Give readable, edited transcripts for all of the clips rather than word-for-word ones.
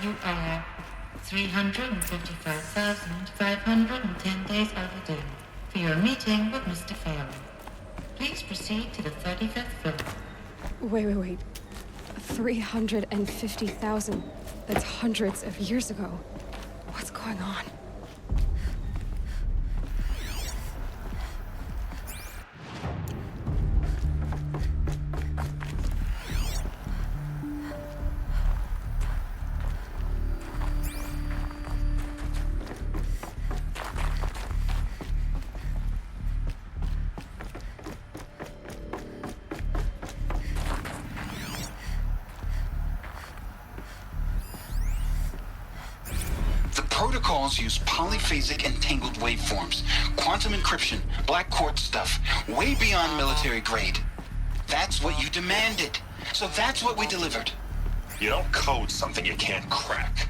You are 355,510 days overdue for your meeting with Mr. Farrell. Please proceed to the 35th floor. Wait. 350,000. That's hundreds of years ago. What's going on? Protocols use polyphasic entangled waveforms, quantum encryption, black quartz stuff, way beyond military grade. That's what you demanded. So that's what we delivered. You don't code something you can't crack.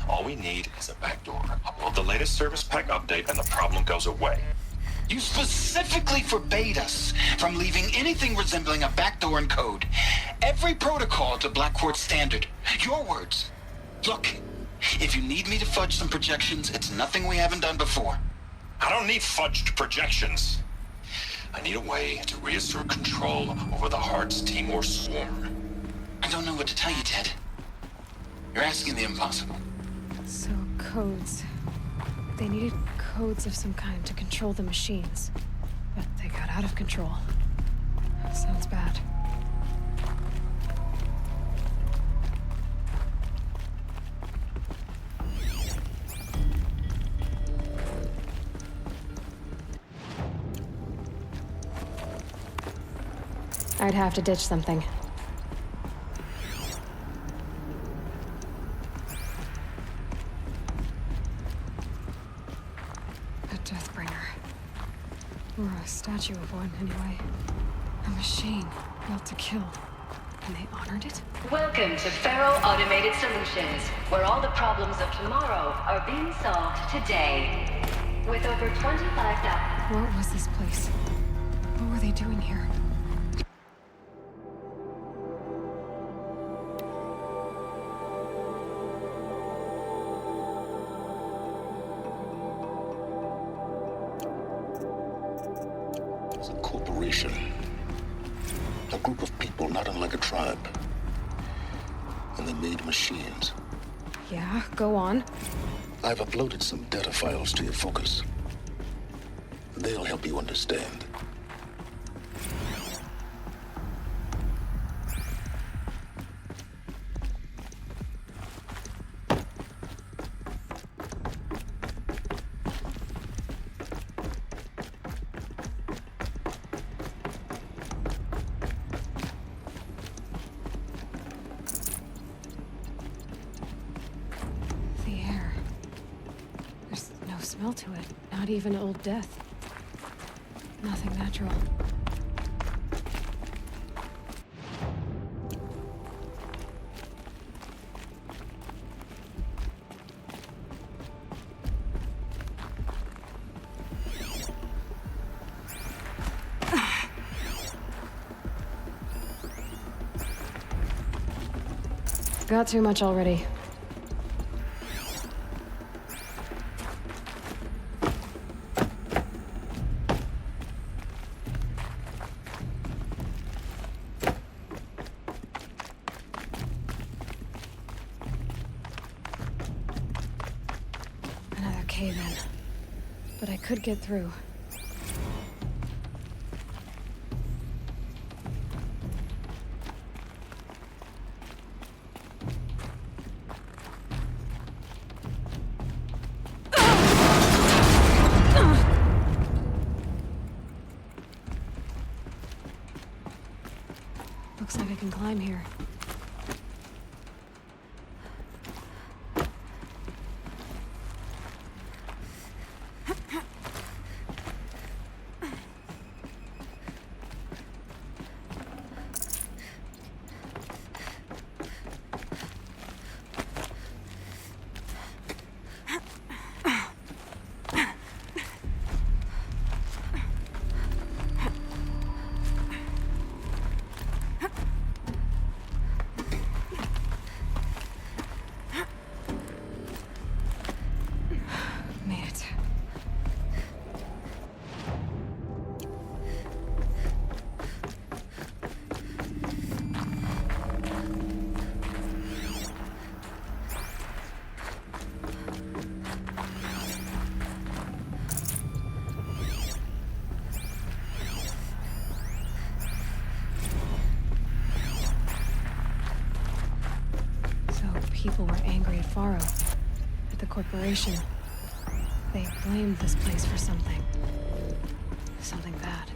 All we need is a backdoor. Upload the latest service pack update and the problem goes away. You specifically forbade us from leaving anything resembling a backdoor in code. Every protocol to black quartz standard. Your words. Look. If you need me to fudge some projections, it's nothing we haven't done before. I don't need fudged projections. I need a way to reassert control over the Heart's Timor swarm. I don't know what to tell you, Ted. You're asking the impossible. So, codes. They needed codes of some kind to control the machines. But they got out of control. Sounds bad. I'd have to ditch something. A Deathbringer. Or a statue of one, anyway. A machine built to kill. And they honored it? Welcome to Faro Automated Solutions, where all the problems of tomorrow are being solved today. With over 25,000... What was this place? What were they doing here? A group of people not unlike a tribe. And they made machines. Yeah, go on. I've uploaded some data files to your focus. They'll help you understand. Smell to it. Not even old death. Nothing natural. Got too much already. But I could get through. Looks like I can climb here. people were angry at Faro, at the corporation. They blamed this place for something. Something bad.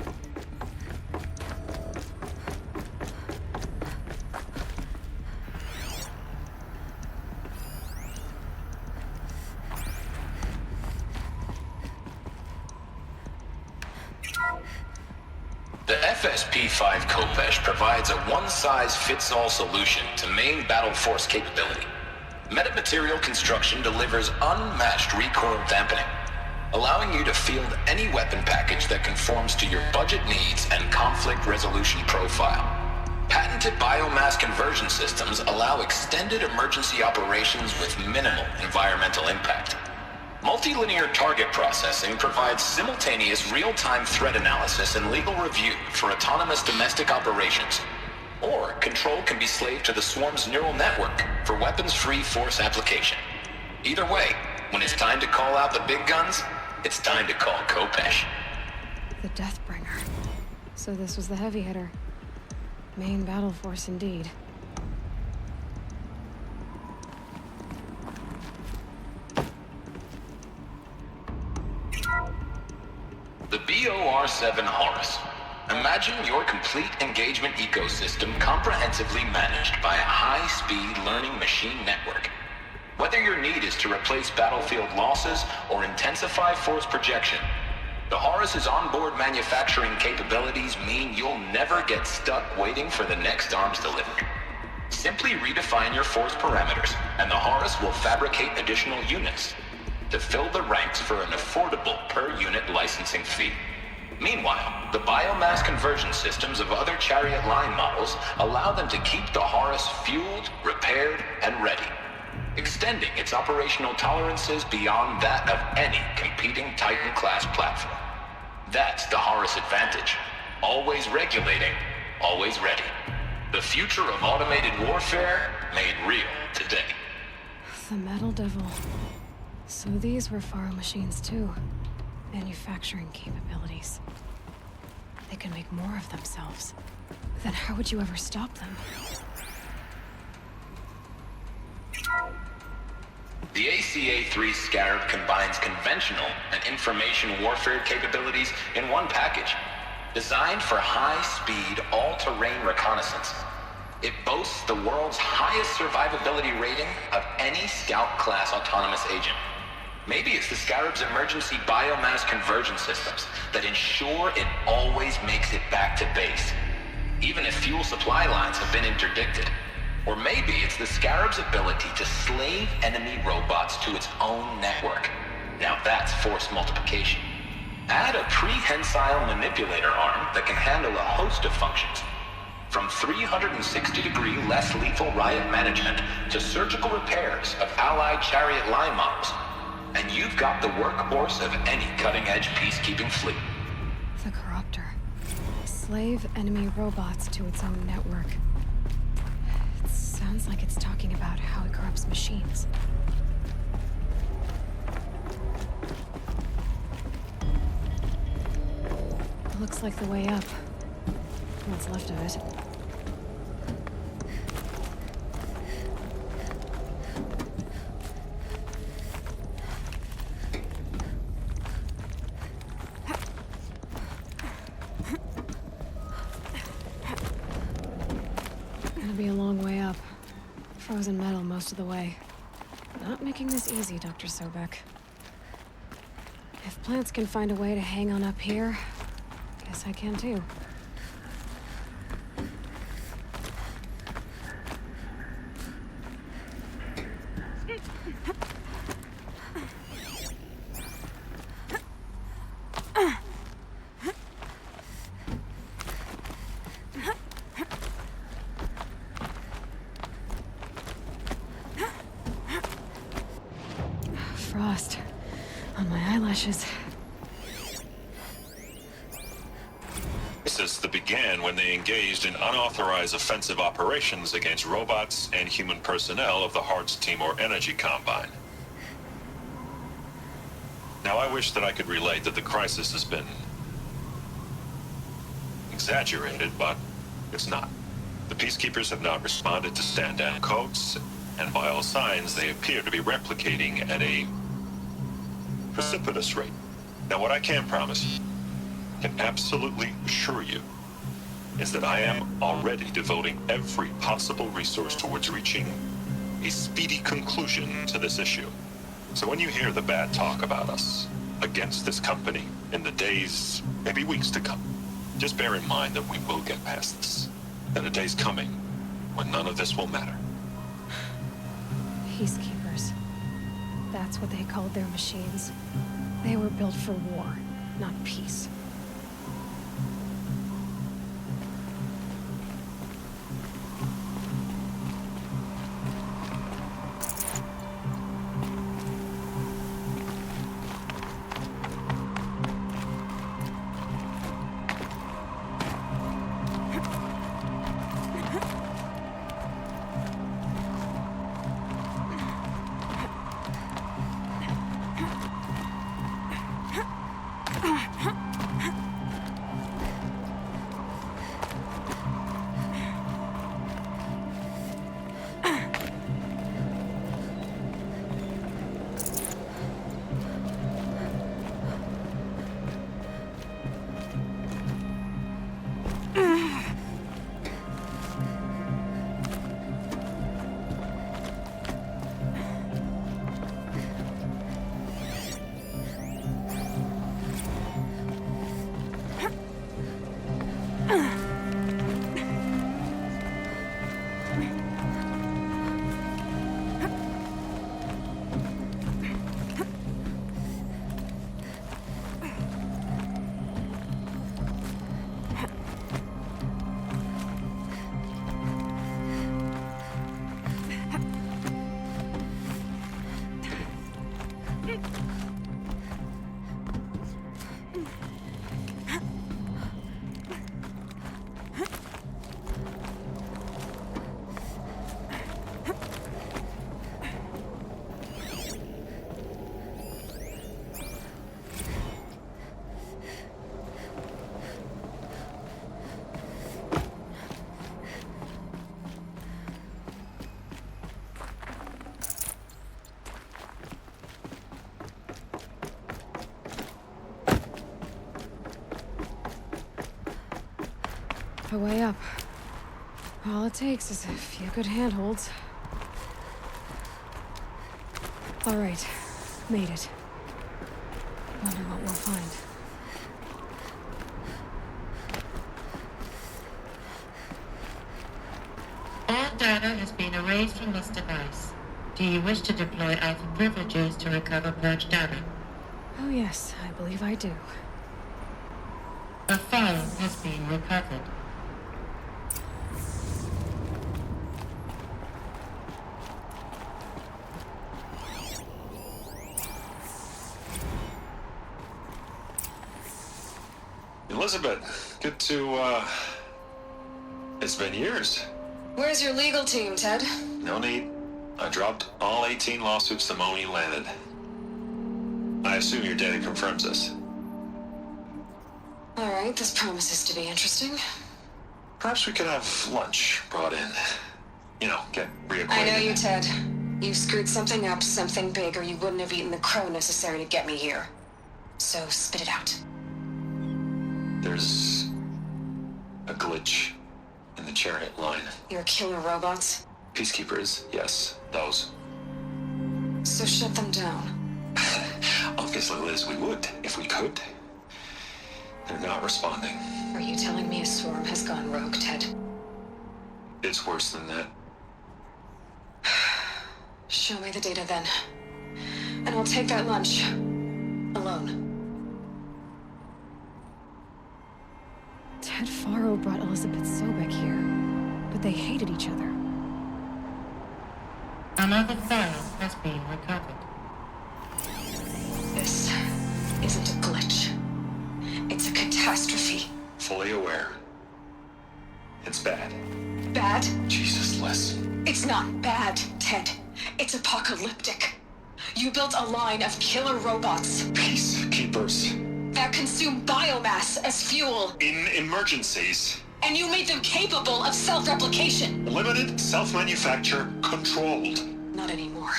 The FSP-5 Kopesh provides a one-size-fits-all solution to main battle force capability. Metamaterial construction delivers unmatched recoil dampening, allowing you to field any weapon package that conforms to your budget needs and conflict resolution profile. Patented biomass conversion systems allow extended emergency operations with minimal environmental impact. Multilinear target processing provides simultaneous real-time threat analysis and legal review for autonomous domestic operations. Or control can be slaved to the swarm's neural network for weapons-free force application. Either way, when it's time to call out the big guns, it's time to call Kopesh. The Deathbringer. So this was the heavy hitter. Main battle force indeed. The BOR-7 Horus. Imagine your complete engagement ecosystem comprehensively managed by a high-speed learning machine network. Whether your need is to replace battlefield losses or intensify force projection, the Horus's onboard manufacturing capabilities mean you'll never get stuck waiting for the next arms delivery. Simply redefine your force parameters, and the Horus will fabricate additional units to fill the ranks for an affordable per-unit licensing fee. Meanwhile, the biomass conversion systems of other chariot line models allow them to keep the Horus fueled, repaired, and ready, extending its operational tolerances beyond that of any competing Titan-class platform. That's the Horus advantage. Always regulating, always ready. The future of automated warfare made real today. The Metal Devil. So these were Faro machines too. Manufacturing capabilities. They can make more of themselves. Then how would you ever stop them? The ACA-3 Scarab combines conventional and information warfare capabilities in one package. Designed for high-speed, all-terrain reconnaissance, it boasts the world's highest survivability rating of any Scout-class autonomous agent. Maybe it's the Scarab's emergency biomass conversion systems that ensure it always makes it back to base, even if fuel supply lines have been interdicted. Or maybe it's the Scarab's ability to slave enemy robots to its own network. Now that's force multiplication. Add a prehensile manipulator arm that can handle a host of functions, from 360-degree less lethal riot management to surgical repairs of allied chariot line models. And you've got the workhorse of any cutting-edge peacekeeping fleet. The Corruptor. Slave enemy robots to its own network. It sounds like it's talking about how it corrupts machines. Looks like the way up. What's left of it. Gonna be a long way up. Frozen metal most of the way. Not making this easy, Dr. Sobek. If plants can find a way to hang on up here, guess I can too. Frost on my eyelashes. Crisis that began when they engaged in unauthorized offensive operations against robots and human personnel of the Hart's Timor Energy Combine. Now, I wish that I could relate that the crisis has been exaggerated, but it's not. The Peacekeepers have not responded to stand-down codes, And by all signs, they appear to be replicating at a precipitous rate. Now, what I can promise, can absolutely assure you, is that I am already devoting every possible resource towards reaching a speedy conclusion to this issue. So when you hear the bad talk about us against this company in the days, maybe weeks to come, just bear in mind that we will get past this. And a day's coming when none of this will matter. Peacekeepers. That's what they called their machines. They were built for war, not peace. A way up. All it takes is a few good handholds. All right, made it. Wonder what we'll find. All data has been erased from this device. Do you wish to deploy Alpha privileges to recover purged data? Oh yes, I believe I do. A file has been recovered. Elizabeth, good to, it's been years. Where's your legal team, Ted? No need. I dropped all 18 lawsuits the moment you landed. I assume your data confirms this. All right, this promises to be interesting. Perhaps we could have lunch brought in. You know, get reacquainted. I know you, Ted. You screwed something up, something big, or you wouldn't have eaten the crow necessary to get me here. So spit it out. There's a glitch in the chariot line. Your killer robots? Peacekeepers, yes, those. So shut them down. Obviously, Liz, we would, if we could. They're not responding. Are you telling me a swarm has gone rogue, Ted? It's worse than that. Show me the data then. And I'll take that lunch. Alone. Ted Faro brought Elizabeth Sobek here, but they hated each other. Another file has been recovered. This isn't a glitch. It's a catastrophe. Fully aware. It's bad. Bad? Jesus, Liz. It's not bad, Ted. It's apocalyptic. You built a line of killer robots Peacekeepers. that consume biomass as fuel. In emergencies. And you made them capable of self-replication. Limited, self-manufacture, controlled. Not anymore.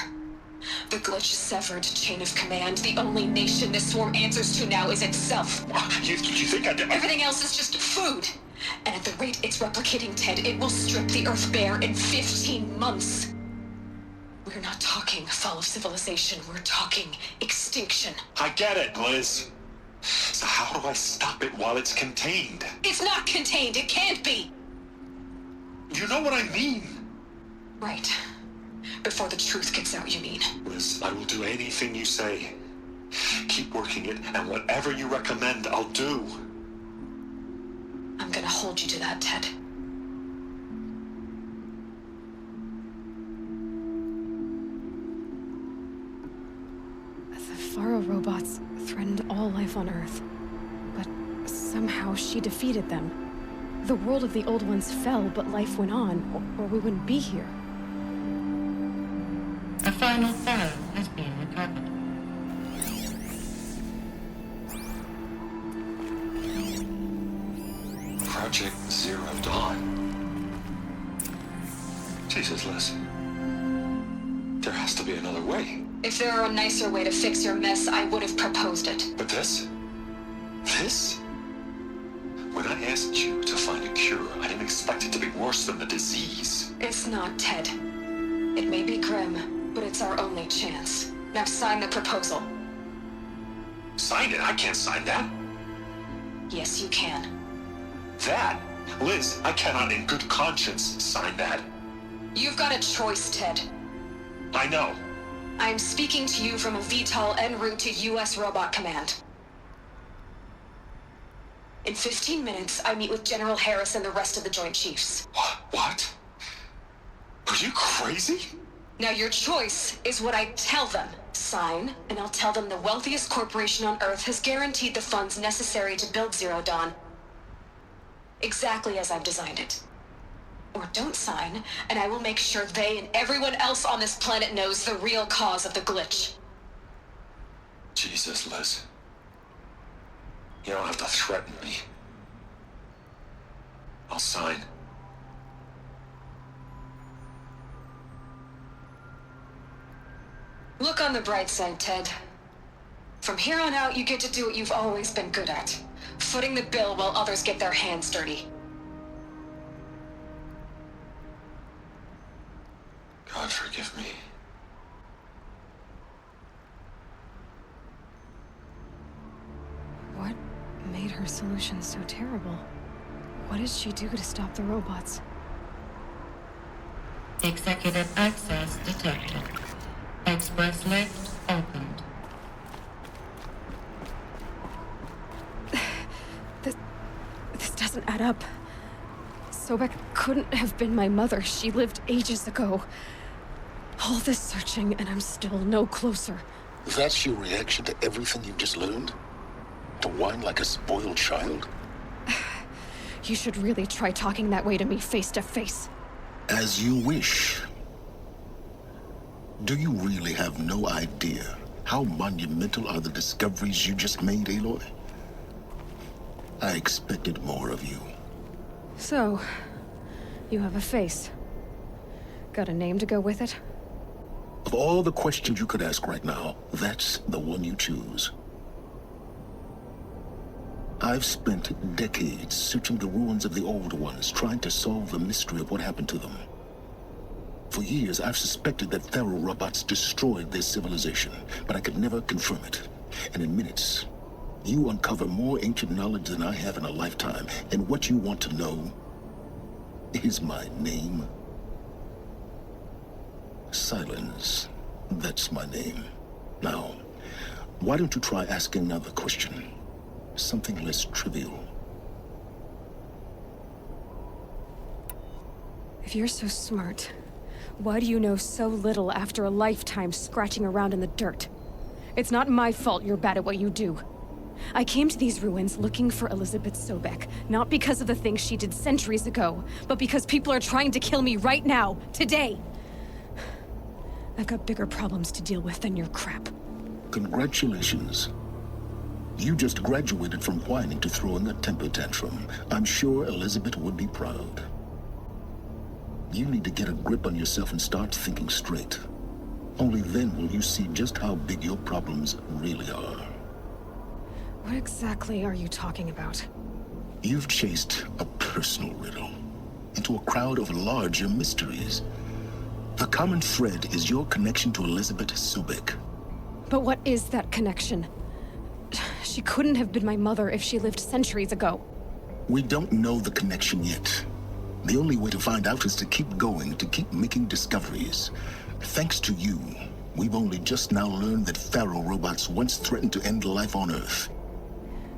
The glitch severed chain of command. The only nation this swarm answers to now is itself. You think I did? Everything else is just food. And at the rate it's replicating, Ted, it will strip the Earth bare in 15 months. We're not talking fall of civilization. We're talking extinction. I get it, Liz. So how do I stop it while it's contained? It's not contained. It can't be. You know what I mean. Right. Before the truth gets out, you mean? Liz, I will do anything you say. Keep working it, and whatever you recommend, I'll do. I'm gonna hold you to that, Ted. The Faro robots threatened all life on Earth. But somehow she defeated them. The world of the old ones fell, but life went on, or we wouldn't be here. A final Pharaoh has been recovered. Project Zero Dawn. Jesus, Liz. There has to be another way. If there were a nicer way to fix your mess, I would have proposed it. But this? This? When I asked you to find a cure, I didn't expect it to be worse than the disease. It's not, Ted. It may be grim, but it's our only chance. Now sign the proposal. Sign it? I can't sign that. Yes, you can. That? Liz, I cannot in good conscience sign that. You've got a choice, Ted. I know. I'm speaking to you from a VTOL en route to U.S. Robot Command. In 15 minutes, I meet with General Harris and the rest of the Joint Chiefs. What? Are you crazy? Now your choice is what I tell them. Sign, and I'll tell them the wealthiest corporation on Earth has guaranteed the funds necessary to build Zero Dawn. Exactly as I've designed it. Or don't sign, and I will make sure they and everyone else on this planet knows the real cause of the glitch. Jesus, Liz. You don't have to threaten me. I'll sign. Look on the bright side, Ted. From here on out, you get to do what you've always been good at. Footing the bill while others get their hands dirty. God forgive me. What made her solution so terrible? What did she do to stop the robots? Executive access detected. Express lift opened. This doesn't add up. Sobek couldn't have been my mother. She lived ages ago. All this searching, and I'm still no closer. That's your reaction to everything you've just learned? To whine like a spoiled child? You should really try talking that way to me face to face. As you wish. Do you really have no idea how monumental are the discoveries you just made, Aloy? I expected more of you. So, you have a face. Got a name to go with it? Of all the questions you could ask right now, that's the one you choose. I've spent decades searching the ruins of the old ones, trying to solve the mystery of what happened to them. For years, I've suspected that Faro robots destroyed their civilization, but I could never confirm it. And in minutes, you uncover more ancient knowledge than I have in a lifetime. And what you want to know is my name. Silence. That's my name. Now, why don't you try asking another question? Something less trivial. If you're so smart, why do you know so little after a lifetime scratching around in the dirt? It's not my fault you're bad at what you do. I came to these ruins looking for Elizabeth Sobek, not because of the things she did centuries ago, but because people are trying to kill me right now, today. I've got bigger problems to deal with than your crap. Congratulations. You just graduated from whining to throwing a temper tantrum. I'm sure Elizabeth would be proud. You need to get a grip on yourself and start thinking straight. Only then will you see just how big your problems really are. What exactly are you talking about? You've chased a personal riddle into a crowd of larger mysteries. The common thread is your connection to Elizabeth Sobek. But what is that connection? She couldn't have been my mother if she lived centuries ago. We don't know the connection yet. The only way to find out is to keep going, to keep making discoveries. Thanks to you, we've only just now learned that Pharaoh robots once threatened to end life on Earth.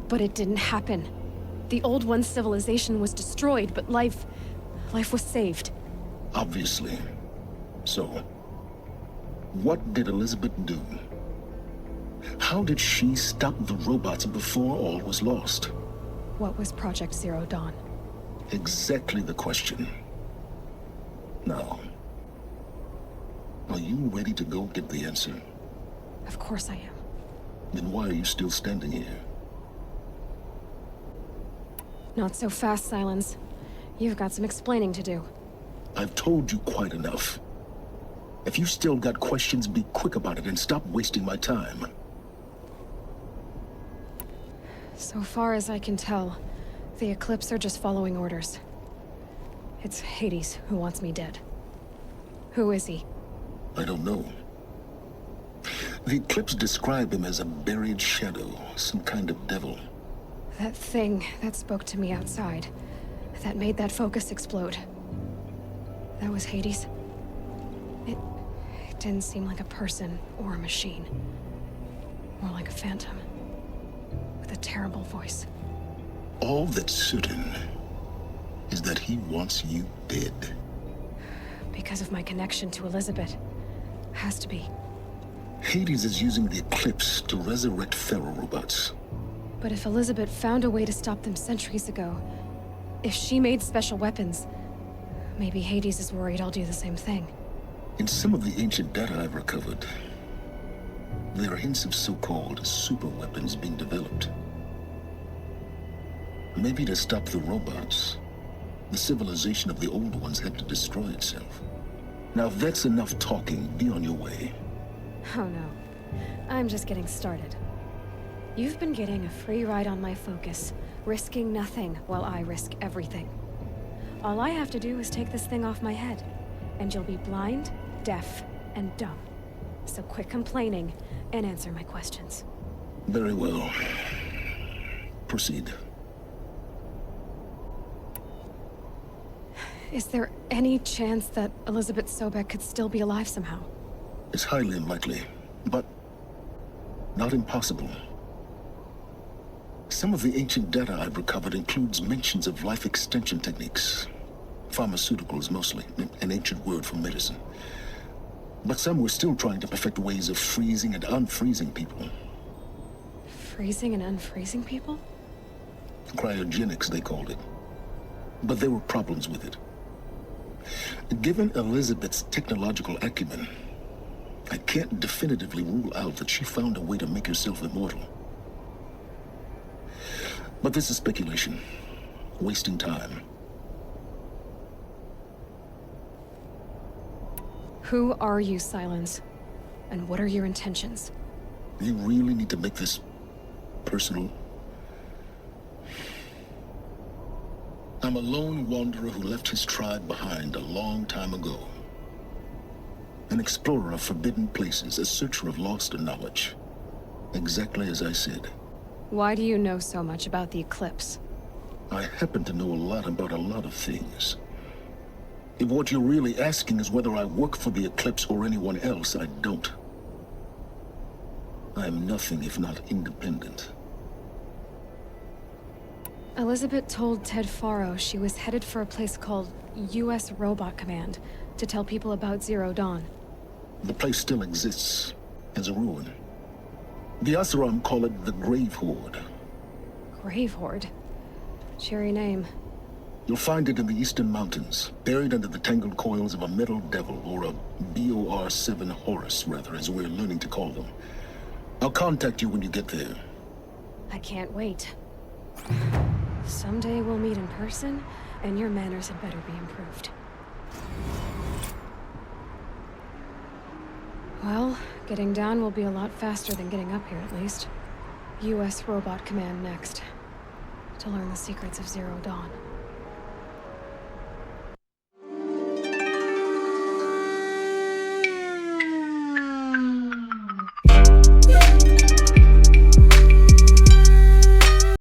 But it didn't happen. The Old One's civilization was destroyed, but life was saved. Obviously. So, what did Elizabeth do? How did she stop the robots before all was lost? What was Project Zero Dawn? Exactly the question. Now, are you ready to go get the answer? Of course I am. Then why are you still standing here? Not so fast, Silence. You've got some explaining to do. I've told you quite enough. If you still got questions, be quick about it and stop wasting my time. So far as I can tell, the Eclipse are just following orders. It's Hades who wants me dead. Who is he? I don't know. The Eclipse describe him as a buried shadow, some kind of devil. That thing that spoke to me outside, that made that focus explode. That was Hades? It didn't seem like a person or a machine. More like a phantom. With a terrible voice. All that's certain is that he wants you dead. Because of my connection to Elizabeth. Has to be. Hades is using the Eclipse to resurrect Pharaoh robots. But if Elizabeth found a way to stop them centuries ago, if she made special weapons, maybe Hades is worried I'll do the same thing. In some of the ancient data I've recovered, there are hints of so-called super weapons being developed. Maybe to stop the robots, the civilization of the old ones had to destroy itself. Now if that's enough talking, be on your way. Oh no. I'm just getting started. You've been getting a free ride on my focus, risking nothing while I risk everything. All I have to do is take this thing off my head, and you'll be blind, deaf, and dumb. So quit complaining and answer my questions. Very well. Proceed. Is there any chance that Elizabeth Sobek could still be alive somehow? It's highly unlikely, but not impossible. Some of the ancient data I've recovered includes mentions of life extension techniques. Pharmaceuticals, mostly, an ancient word for medicine. But some were still trying to perfect ways of freezing and unfreezing people. Freezing and unfreezing people? Cryogenics, they called it. But there were problems with it. Given Elizabeth's technological acumen, I can't definitively rule out that she found a way to make herself immortal. But this is speculation. Wasting time. Who are you, Silence? And what are your intentions? You really need to make this personal? I'm a lone wanderer who left his tribe behind a long time ago. An explorer of forbidden places, a searcher of lost knowledge. Exactly as I said. Why do you know so much about the Eclipse? I happen to know a lot about a lot of things. If what you're really asking is whether I work for the Eclipse or anyone else, I don't. I am nothing if not independent. Elizabeth told Ted Faro she was headed for a place called U.S. Robot Command to tell people about Zero Dawn. The place still exists, as a ruin. The Asuram call it the Grave Horde. Grave Horde? Cheery name. You'll find it in the Eastern Mountains, buried under the tangled coils of a metal devil, or a BOR-7 Horus, rather, as we're learning to call them. I'll contact you when you get there. I can't wait. Someday we'll meet in person, and your manners had better be improved. Well, getting down will be a lot faster than getting up here, at least. US Robot Command next. To learn the secrets of Zero Dawn.